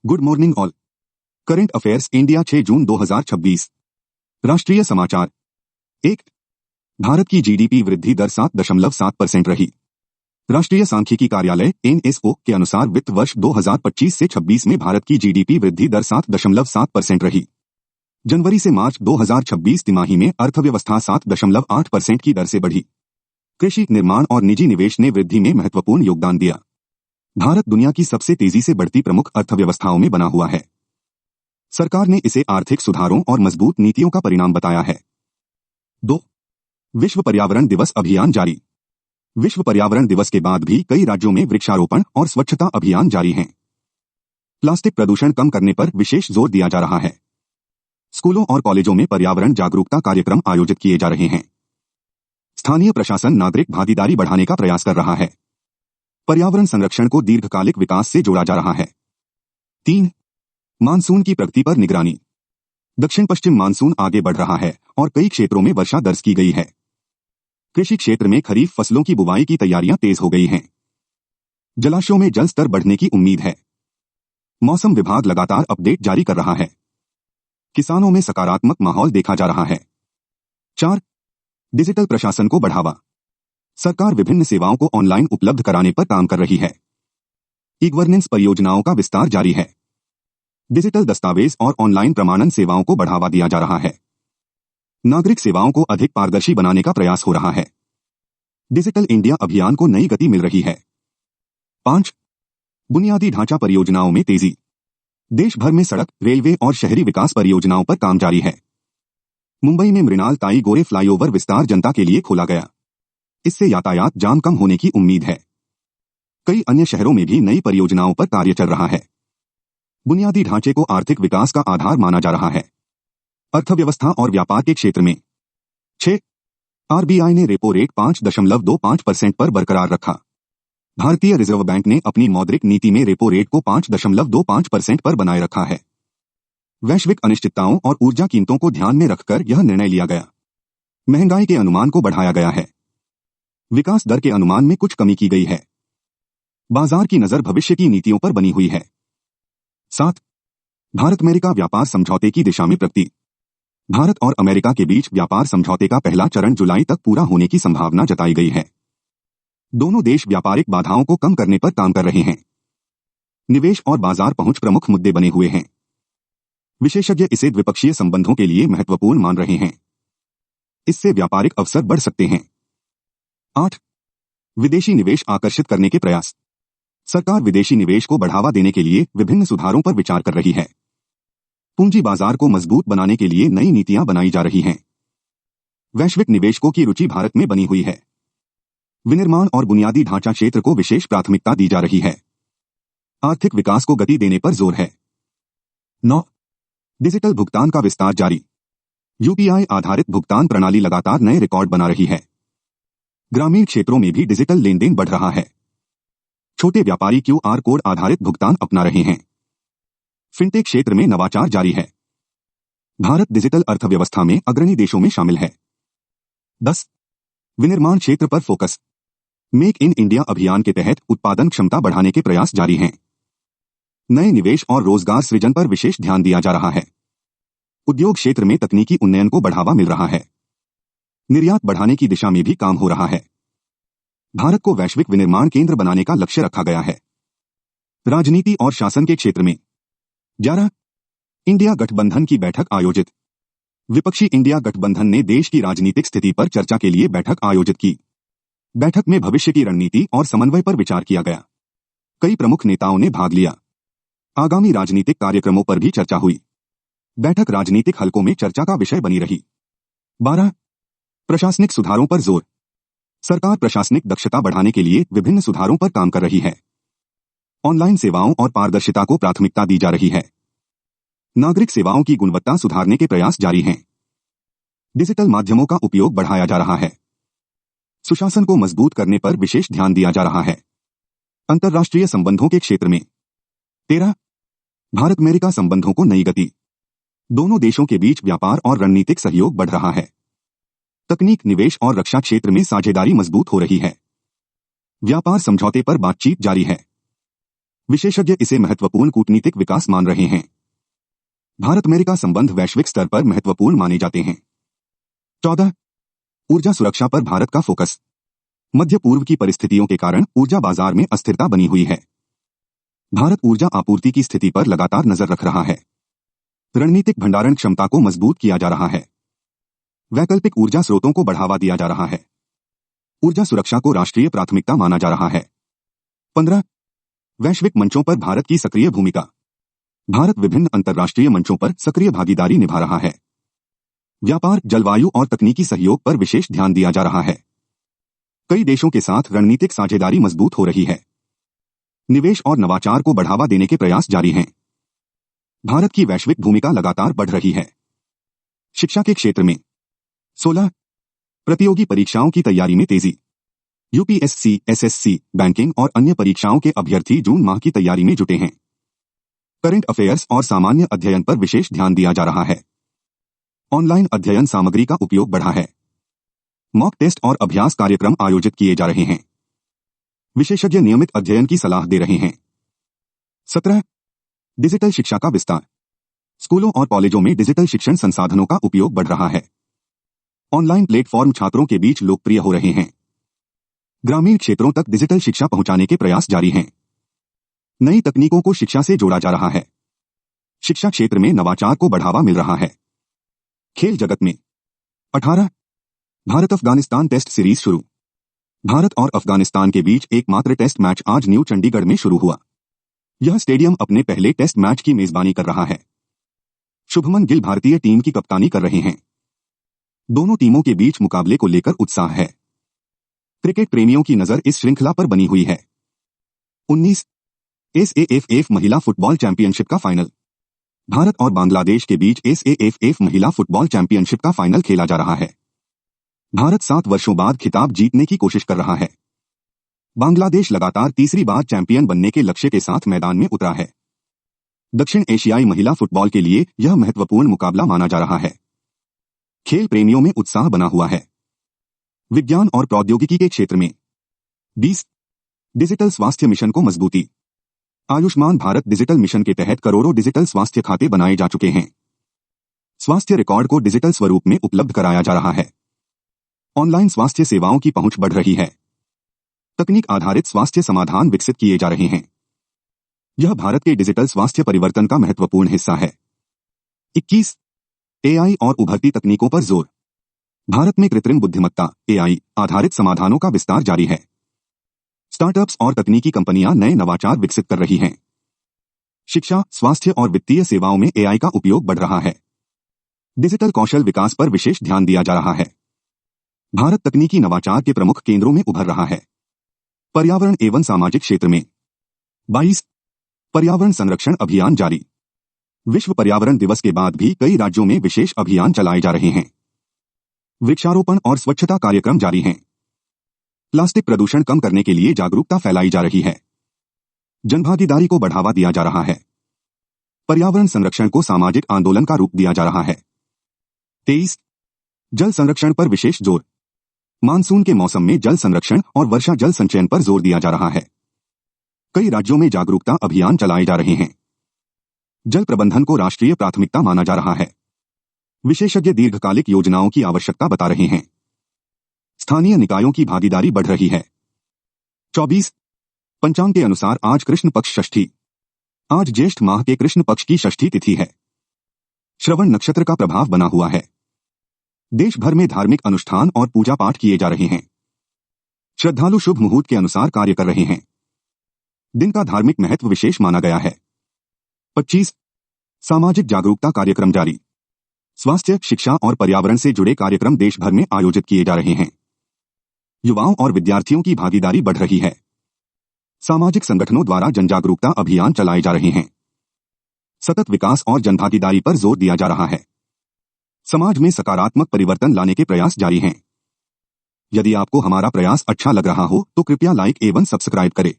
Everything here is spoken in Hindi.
Good morning all. Current affairs India 6 जून 2026। राष्ट्रीय समाचार। 1। भारत की जीडीपी वृद्धि दर 7.7% रही। राष्ट्रीय सांख्यिकी कार्यालय (एनएसओ) के अनुसार वित्त वर्ष 2025 से 26 में भारत की जीडीपी वृद्धि दर 7.7% रही। जनवरी से मार्च 2026 तिमाही में अर्थव्यवस्था 7.8% की दर से बढ़ी। कृषि, निर्माण और निजी निवेश ने वृद्धि में महत्वपूर्ण योगदान दिया। भारत दुनिया की सबसे तेजी से बढ़ती प्रमुख अर्थव्यवस्थाओं में बना हुआ है। सरकार ने इसे आर्थिक सुधारों और मजबूत नीतियों का परिणाम बताया है। 2। विश्व पर्यावरण दिवस अभियान जारी। विश्व पर्यावरण दिवस के बाद भी कई राज्यों में वृक्षारोपण और स्वच्छता अभियान जारी हैं। प्लास्टिक प्रदूषण कम करने पर विशेष जोर दिया जा रहा है। स्कूलों और कॉलेजों में पर्यावरण जागरूकता कार्यक्रम आयोजित किए जा रहे हैं। स्थानीय प्रशासन नागरिक भागीदारी बढ़ाने का प्रयास कर रहा है। पर्यावरण संरक्षण को दीर्घकालिक विकास से जोड़ा जा रहा है। 3। मानसून की प्रगति पर निगरानी। दक्षिण पश्चिम मानसून आगे बढ़ रहा है और कई क्षेत्रों में वर्षा दर्ज की गई है। कृषि क्षेत्र में खरीफ फसलों की बुवाई की तैयारियां तेज हो गई हैं। जलाशयों में जल स्तर बढ़ने की उम्मीद है। मौसम विभाग लगातार अपडेट जारी कर रहा है। किसानों में सकारात्मक माहौल देखा जा रहा है। 4। डिजिटल प्रशासन को बढ़ावा। सरकार विभिन्न सेवाओं को ऑनलाइन उपलब्ध कराने पर काम कर रही है। ई-गवर्नेंस परियोजनाओं का विस्तार जारी है। डिजिटल दस्तावेज और ऑनलाइन प्रमाणन सेवाओं को बढ़ावा दिया जा रहा है। नागरिक सेवाओं को अधिक पारदर्शी बनाने का प्रयास हो रहा है। डिजिटल इंडिया अभियान को नई गति मिल रही है। 5। बुनियादी ढांचा परियोजनाओं में तेजी। देश भर में सड़क, रेलवे और शहरी विकास परियोजनाओं पर काम जारी है। मुंबई में मृणाल ताई गोरे फ्लाईओवर विस्तार जनता के लिए खोला गया। इससे यातायात जाम कम होने की उम्मीद है। कई अन्य शहरों में भी नई परियोजनाओं पर कार्य चल रहा है। बुनियादी ढांचे को आर्थिक विकास का आधार माना जा रहा है। अर्थव्यवस्था और व्यापार के क्षेत्र में 6। आरबीआई ने रेपो रेट 5.25% पर बरकरार रखा। भारतीय रिजर्व बैंक ने अपनी मौद्रिक नीति में रेपो रेट को 5.25% पर बनाए रखा है। वैश्विक अनिश्चितताओं और ऊर्जा कीमतों को ध्यान में रखकर यह निर्णय लिया गया। महंगाई के अनुमान को बढ़ाया गया है। विकास दर के अनुमान में कुछ कमी की गई है। बाजार की नजर भविष्य की नीतियों पर बनी हुई है। 7। भारत अमेरिका व्यापार समझौते की दिशा में प्रगति। भारत और अमेरिका के बीच व्यापार समझौते का पहला चरण जुलाई तक पूरा होने की संभावना जताई गई है। दोनों देश व्यापारिक बाधाओं को कम करने पर काम कर रहे हैं। निवेश और बाजार पहुंच प्रमुख मुद्दे बने हुए हैं। विशेषज्ञ इसे द्विपक्षीय संबंधों के लिए महत्वपूर्ण मान रहे हैं। इससे व्यापारिक अवसर बढ़ सकते हैं। 8। विदेशी निवेश आकर्षित करने के प्रयास। सरकार विदेशी निवेश को बढ़ावा देने के लिए विभिन्न सुधारों पर विचार कर रही है। पूंजी बाजार को मजबूत बनाने के लिए नई नीतियां बनाई जा रही हैं। वैश्विक निवेशकों की रुचि भारत में बनी हुई है। विनिर्माण और बुनियादी ढांचा क्षेत्र को विशेष प्राथमिकता दी जा रही है। आर्थिक विकास को गति देने पर जोर है। 9। डिजिटल भुगतान का विस्तार जारी। यूपीआई आधारित भुगतान प्रणाली लगातार नए रिकॉर्ड बना रही है। ग्रामीण क्षेत्रों में भी डिजिटल लेन देन बढ़ रहा है। छोटे व्यापारी क्यूआर कोड आधारित भुगतान अपना रहे हैं। फिनटेक क्षेत्र में नवाचार जारी है। भारत डिजिटल अर्थव्यवस्था में अग्रणी देशों में शामिल है। 10। विनिर्माण क्षेत्र पर फोकस। मेक इन इंडिया अभियान के तहत उत्पादन क्षमता बढ़ाने के प्रयास जारी हैं। नए निवेश और रोजगार सृजन पर विशेष ध्यान दिया जा रहा है। उद्योग क्षेत्र में तकनीकी उन्नयन को बढ़ावा मिल रहा है। निर्यात बढ़ाने की दिशा में भी काम हो रहा है। भारत को वैश्विक विनिर्माण केंद्र बनाने का लक्ष्य रखा गया है। राजनीति और शासन के क्षेत्र में 11। इंडिया गठबंधन की बैठक आयोजित। विपक्षी इंडिया गठबंधन ने देश की राजनीतिक स्थिति पर चर्चा के लिए बैठक आयोजित की। बैठक में भविष्य की रणनीति और समन्वय पर विचार किया गया। कई प्रमुख नेताओं ने भाग लिया। आगामी राजनीतिक कार्यक्रमों पर भी चर्चा हुई। बैठक राजनीतिक हलकों में चर्चा का विषय बनी रही। 12। प्रशासनिक सुधारों पर जोर। सरकार प्रशासनिक दक्षता बढ़ाने के लिए विभिन्न सुधारों पर काम कर रही है। ऑनलाइन सेवाओं और पारदर्शिता को प्राथमिकता दी जा रही है। नागरिक सेवाओं की गुणवत्ता सुधारने के प्रयास जारी हैं। डिजिटल माध्यमों का उपयोग बढ़ाया जा रहा है। सुशासन को मजबूत करने पर विशेष ध्यान दिया जा रहा है। अंतर्राष्ट्रीय संबंधों के क्षेत्र में 13। भारत अमेरिका संबंधों को नई गति। दोनों देशों के बीच व्यापार और रणनीतिक सहयोग बढ़ रहा है। तकनीक, निवेश और रक्षा क्षेत्र में साझेदारी मजबूत हो रही है। व्यापार समझौते पर बातचीत जारी है। विशेषज्ञ इसे महत्वपूर्ण कूटनीतिक विकास मान रहे हैं। भारत अमेरिका संबंध वैश्विक स्तर पर महत्वपूर्ण माने जाते हैं। 14. ऊर्जा सुरक्षा पर भारत का फोकस। मध्य पूर्व की परिस्थितियों के कारण ऊर्जा बाजार में अस्थिरता बनी हुई है। भारत ऊर्जा आपूर्ति की स्थिति पर लगातार नजर रख रहा है। रणनीतिक भंडारण क्षमता को मजबूत किया जा रहा है। वैकल्पिक ऊर्जा स्रोतों को बढ़ावा दिया जा रहा है। ऊर्जा सुरक्षा को राष्ट्रीय प्राथमिकता माना जा रहा है। 15. वैश्विक मंचों पर भारत की सक्रिय भूमिका। भारत विभिन्न अंतर्राष्ट्रीय मंचों पर सक्रिय भागीदारी निभा रहा है। व्यापार, जलवायु और तकनीकी सहयोग पर विशेष ध्यान दिया जा रहा है। कई देशों के साथ रणनीतिक साझेदारी मजबूत हो रही है। निवेश और नवाचार को बढ़ावा देने के प्रयास जारी हैं। भारत की वैश्विक भूमिका लगातार बढ़ रही है। शिक्षा के क्षेत्र में 16. प्रतियोगी परीक्षाओं की तैयारी में तेजी। यूपीएससी, एसएससी, बैंकिंग और अन्य परीक्षाओं के अभ्यर्थी जून माह की तैयारी में जुटे हैं। करंट अफेयर्स और सामान्य अध्ययन पर विशेष ध्यान दिया जा रहा है। ऑनलाइन अध्ययन सामग्री का उपयोग बढ़ा है। मॉक टेस्ट और अभ्यास कार्यक्रम आयोजित किए जा रहे हैं। विशेषज्ञ नियमित अध्ययन की सलाह दे रहे हैं। 17. डिजिटल शिक्षा का विस्तार। स्कूलों और कॉलेजों में डिजिटल शिक्षण संसाधनों का उपयोग बढ़ रहा है। ऑनलाइन प्लेटफॉर्म छात्रों के बीच लोकप्रिय हो रहे हैं। ग्रामीण क्षेत्रों तक डिजिटल शिक्षा पहुंचाने के प्रयास जारी हैं। नई तकनीकों को शिक्षा से जोड़ा जा रहा है। शिक्षा क्षेत्र में नवाचार को बढ़ावा मिल रहा है। खेल जगत में 18. भारत अफगानिस्तान टेस्ट सीरीज शुरू। भारत और अफगानिस्तान के बीच एकमात्र टेस्ट मैच आज न्यू चंडीगढ़ में शुरू हुआ। यह स्टेडियम अपने पहले टेस्ट मैच की मेजबानी कर रहा है। शुभमन गिल भारतीय टीम की कप्तानी कर रहे हैं। दोनों टीमों के बीच मुकाबले को लेकर उत्साह है। क्रिकेट प्रेमियों की नजर इस श्रृंखला पर बनी हुई है। 19. एसएएफएफ महिला फुटबॉल चैंपियनशिप का फाइनल। भारत और बांग्लादेश के बीच एसएएफएफ महिला फुटबॉल चैंपियनशिप का फाइनल खेला जा रहा है। भारत 7 वर्षों बाद खिताब जीतने की कोशिश कर रहा है। बांग्लादेश लगातार तीसरी बार चैंपियन बनने के लक्ष्य के साथ मैदान में उतरा है। दक्षिण एशियाई महिला फुटबॉल के लिए यह महत्वपूर्ण मुकाबला माना जा रहा है। खेल प्रेमियों में उत्साह बना हुआ है। विज्ञान और प्रौद्योगिकी के क्षेत्र में 20. डिजिटल स्वास्थ्य मिशन को मजबूती। आयुष्मान भारत डिजिटल मिशन के तहत करोड़ों डिजिटल स्वास्थ्य खाते बनाए जा चुके हैं। स्वास्थ्य रिकॉर्ड को डिजिटल स्वरूप में उपलब्ध कराया जा रहा है। ऑनलाइन स्वास्थ्य सेवाओं की पहुंच बढ़ रही है। तकनीक आधारित स्वास्थ्य समाधान विकसित किए जा रहे हैं। यह भारत के डिजिटल स्वास्थ्य परिवर्तन का महत्वपूर्ण हिस्सा है। 21. एआई और उभरती तकनीकों पर जोर। भारत में कृत्रिम बुद्धिमत्ता एआई आधारित समाधानों का विस्तार जारी है। स्टार्टअप्स और तकनीकी कंपनियां नए नवाचार विकसित कर रही हैं। शिक्षा, स्वास्थ्य और वित्तीय सेवाओं में एआई का उपयोग बढ़ रहा है। डिजिटल कौशल विकास पर विशेष ध्यान दिया जा रहा है। भारत तकनीकी नवाचार के प्रमुख केंद्रों में उभर रहा है। पर्यावरण एवं सामाजिक क्षेत्र में 22. पर्यावरण संरक्षण अभियान जारी। विश्व पर्यावरण दिवस के बाद भी कई राज्यों में विशेष अभियान चलाए जा रहे हैं। वृक्षारोपण और स्वच्छता कार्यक्रम जारी हैं। प्लास्टिक प्रदूषण कम करने के लिए जागरूकता फैलाई जा रही है। जनभागीदारी को बढ़ावा दिया जा रहा है। पर्यावरण संरक्षण को सामाजिक आंदोलन का रूप दिया जा रहा है। 23. जल संरक्षण पर विशेष जोर। मानसून के मौसम में जल संरक्षण और वर्षा जल संचयन पर जोर दिया जा रहा है। कई राज्यों में जागरूकता अभियान चलाए जा रहे हैं। जल प्रबंधन को राष्ट्रीय प्राथमिकता माना जा रहा है। विशेषज्ञ दीर्घकालिक योजनाओं की आवश्यकता बता रहे हैं। स्थानीय निकायों की भागीदारी बढ़ रही है। 24. पंचांग के अनुसार आज कृष्ण पक्ष षष्ठी। आज ज्येष्ठ माह के कृष्ण पक्ष की षष्ठी तिथि है। श्रवण नक्षत्र का प्रभाव बना हुआ है। देश भर में धार्मिक अनुष्ठान और पूजा पाठ किए जा रहे हैं। श्रद्धालु शुभ मुहूर्त के अनुसार कार्य कर रहे हैं। दिन का धार्मिक महत्व विशेष माना गया है। 25. सामाजिक जागरूकता कार्यक्रम जारी। स्वास्थ्य, शिक्षा और पर्यावरण से जुड़े कार्यक्रम देश भर में आयोजित किए जा रहे हैं। युवाओं और विद्यार्थियों की भागीदारी बढ़ रही है। सामाजिक संगठनों द्वारा जनजागरूकता अभियान चलाए जा रहे हैं। सतत विकास और जनभागीदारी पर जोर दिया जा रहा है। समाज में सकारात्मक परिवर्तन लाने के प्रयास जारी हैं। यदि आपको हमारा प्रयास अच्छा लग रहा हो तो कृपया लाइक एवं सब्सक्राइब करें।